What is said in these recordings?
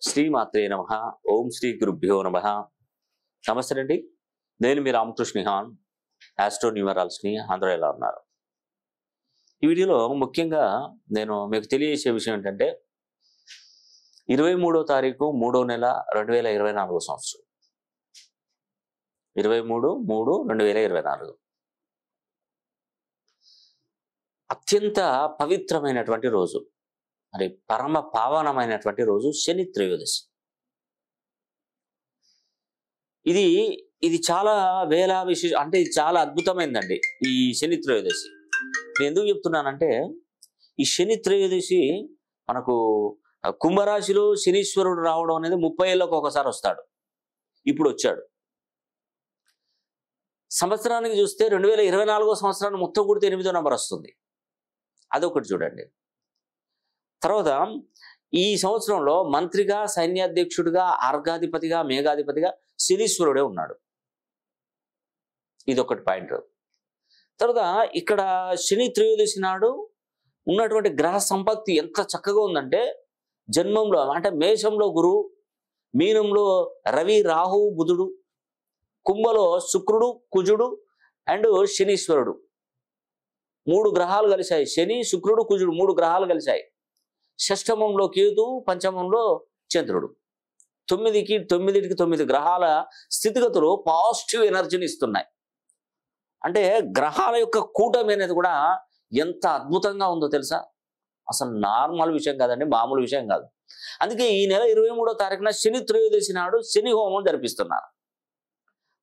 శ్రీమాత్రే నమః. ఓం శ్రీ గురుభ్యో నమః. నమస్తే అండి. నేను మీ రామకృష్ణ హాన్, ఆస్ట్రో న్యూమరాలజీని. అందరూ ఎలా ఉన్నారు? ఈ వీడియోలో ముఖ్యంగా నేను మీకు తెలియజేసే విషయం ఏంటంటే 23వ తారీఖు 3వ నెల 2024 సంవత్సరం. 23/3/2024 అత్యంత పవిత్రమైనటువంటి రోజు, మరి పరమ పావనమైనటువంటి రోజు శని త్రయోదశి. ఇది చాలా అంటే ఇది చాలా అద్భుతమైందండి ఈ శని త్రయోదశి. నేను ఎందుకు చెప్తున్నానంటే, ఈ శని త్రయోదశి మనకు కుంభరాశిలో శనీశ్వరుడు రావడం అనేది 30 ఏళ్ళకు ఒకసారి వస్తాడు. ఇప్పుడు వచ్చాడు. సంవత్సరానికి చూస్తే 2024 సంవత్సరాన్ని మొత్తం కూడితే 8వ నంబర్ వస్తుంది. అదొకటి చూడండి. తర్వాత ఈ సంవత్సరంలో మంత్రిగా, సైన్యాధ్యక్షుడిగా, ఆర్గాధిపతిగా, మేఘాధిపతిగా శనీశ్వరుడే ఉన్నాడు. ఇదొకటి పాయింట్. తర్వాత ఇక్కడ శని త్రయోదశి నాడు ఉన్నటువంటి గ్రహ సంపత్తి ఎంత చక్కగా ఉందంటే, జన్మంలో అంటే మేషంలో గురువు, మీనంలో రవి, రాహు, బుధుడు, కుంభలో శుక్రుడు, కుజుడు అండ్ శనీశ్వరుడు, 3 గ్రహాలు కలిశాయి. శని, శుక్రుడు, కుజుడు 3 గ్రహాలు కలిశాయి. షష్టమంలో కేతు, పంచమంలో చంద్రుడు. 9కి 9 గ్రహాల స్థితిగతులు పాజిటివ్ ఎనర్జీని ఇస్తున్నాయి. అంటే గ్రహాల యొక్క కూటమి అనేది కూడా ఎంత అద్భుతంగా ఉందో తెలుసా? అసలు నార్మల్ విషయం కాదండి, మామూలు విషయం కాదు. అందుకే ఈ నెల 23వ తారీఖున శని త్రయోదశి నాడు శని హోమం జరిపిస్తున్నాను.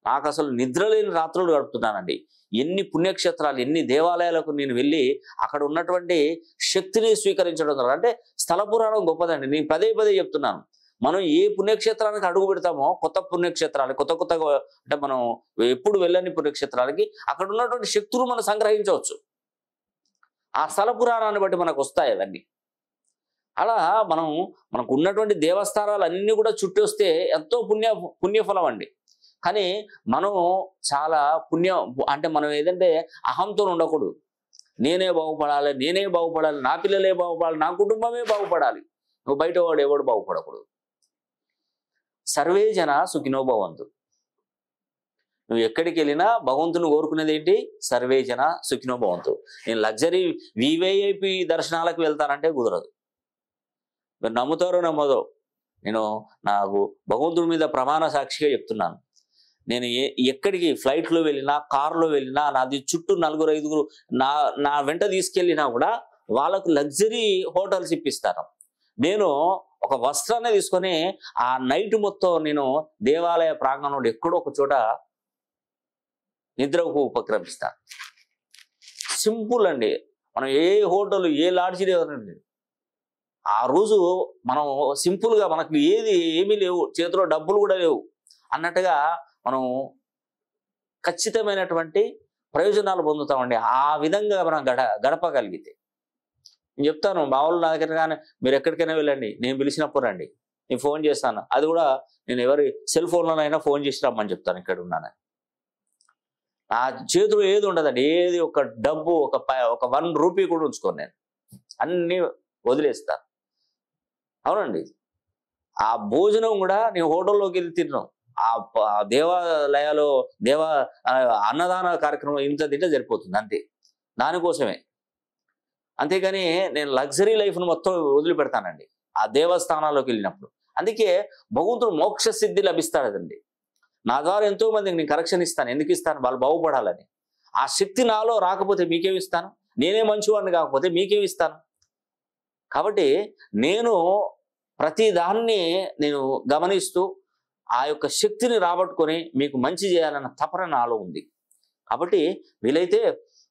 నాకు అసలు నిద్రలేని రాత్రులు గడుపుతున్నానండి. ఎన్ని పుణ్యక్షేత్రాలు, ఎన్ని దేవాలయాలకు నేను వెళ్ళి అక్కడ ఉన్నటువంటి శక్తిని స్వీకరించడం ద్వారా. అంటే స్థల పురాణం గొప్పదండి. నేను పదే చెప్తున్నాను. మనం ఏ పుణ్యక్షేత్రానికి అడుగు పెడతామో, కొత్త పుణ్యక్షేత్రాలు, కొత్తగా అంటే మనం ఎప్పుడు వెళ్ళని పుణ్యక్షేత్రాలకి అక్కడ ఉన్నటువంటి శక్తులు మనం సంగ్రహించవచ్చు. ఆ స్థల పురాణాన్ని బట్టి మనకు వస్తాయి అవన్నీ. అలా మనకు ఉన్నటువంటి దేవస్థానాలు అన్నీ కూడా చుట్టొస్తే ఎంతో పుణ్యఫలం అండి. కానీ మనం చాలా అంటే మనం ఏదంటే అహంతో ఉండకూడదు. నేనే బాగుపడాలి, నా పిల్లలే బాగుపడాలి, నా కుటుంబమే బాగుపడాలి, నువ్వు బయట వాడు ఎవడు బాగుపడకూడదు. సర్వే జన సుఖినో భవంతు. నువ్వు ఎక్కడికి వెళ్ళినా భగవంతుని కోరుకునేది ఏంటి? సర్వే జన సుఖినో భవంతు. నేను లగ్జరీ వివిఐపి దర్శనాలకు వెళ్తానంటే కుదరదు. మీరు నమ్ముతారో నమ్మదో, నాకు భగవంతుడి మీద ప్రమాణ సాక్షిగా చెప్తున్నాను. నేను ఎక్కడికి ఫ్లైట్లో వెళ్ళినా, కారులో వెళ్ళినా, నాది చుట్టూ 4-5 నా వెంట తీసుకెళ్ళినా కూడా వాళ్ళకు లగ్జరీ హోటల్స్ ఇప్పిస్తాను. నేను ఒక వస్త్రాన్ని తీసుకొని ఆ నైట్ మొత్తం నేను దేవాలయ ప్రాంగణంలో ఎక్కడో ఒక చోట నిద్రకు ఉపక్రమిస్తాను. సింపుల్ అండి. మనం ఏ హోటల్, ఏ లాడ్జీ లేదండి. ఆ రోజు మనం సింపుల్గా, మనకు ఏమీ లేవు, చేతిలో డబ్బులు కూడా లేవు అన్నట్టుగా మనం ఖచ్చితమైనటువంటి ప్రయోజనాలు పొందుతామండి. ఆ విధంగా మనం గడపగలిగితే. నేను చెప్తాను, మా వాళ్ళు నా దగ్గర కానీ మీరు ఎక్కడికైనా వెళ్ళండి, నేను పిలిచినప్పుడు రండి, నేను ఫోన్ చేస్తాను. అది కూడా నేను ఎవరి సెల్ ఫోన్లోనైనా ఫోన్ చేసి రమ్మని చెప్తాను ఇక్కడ ఉన్నానని. నా చేతిలో ఏది ఉండదండి, ఏది ఒక డబ్బు, ఒక 1 రూపీ కూడా ఉంచుకోను. నేను అన్నీ వదిలేస్తాను. అవునండి. ఆ భోజనం కూడా నేను హోటల్లోకి వెళ్ళి తిన్నాను. ఆ దేవాలయాలు అన్నదాన కార్యక్రమం ఇంత తింటే సరిపోతుంది అంతే, దానికోసమే. అంతేగాని నేను లగ్జరీ లైఫ్ను మొత్తం వదిలిపెడతానండి ఆ దేవస్థానాల్లోకి వెళ్ళినప్పుడు. అందుకే భగవంతుడు మోక్ష సిద్ధి లభిస్తాడండి. నా ద్వారా ఎంతో మందికి నేను కరెక్షన్ ఇస్తాను. ఎందుకు ఇస్తాను? వాళ్ళు బాగుపడాలని. ఆ శక్తి నాలో రాకపోతే మీకేమి ఇస్తాను? నేనే మంచివాడిని కాకపోతే మీకేమి ఇస్తాను? కాబట్టి నేను ప్రతి దాన్ని నేను గమనిస్తూ ఆ యొక్క శక్తిని రాబట్టుకొని మీకు మంచి చేయాలన్న తపన నాలో ఉంది. కాబట్టి వీలైతే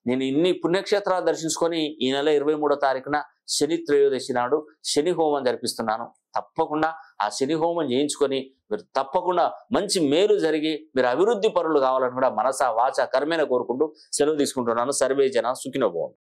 నేను ఇన్ని పుణ్యక్షేత్రాలు దర్శించుకొని ఈ నెల 23వ తారీఖున శని త్రయోదశి నాడు శని హోమం జరిపిస్తున్నాను. తప్పకుండా ఆ శని హోమం చేయించుకొని మీరు తప్పకుండా మంచి మేలు జరిగి మీరు అభివృద్ధి పరులు కావాలని కూడా మనసా వాచ కర్మేణ కోరుకుంటూ సెలవు తీసుకుంటున్నాను. సర్వే జన సుఖినో భవంతు.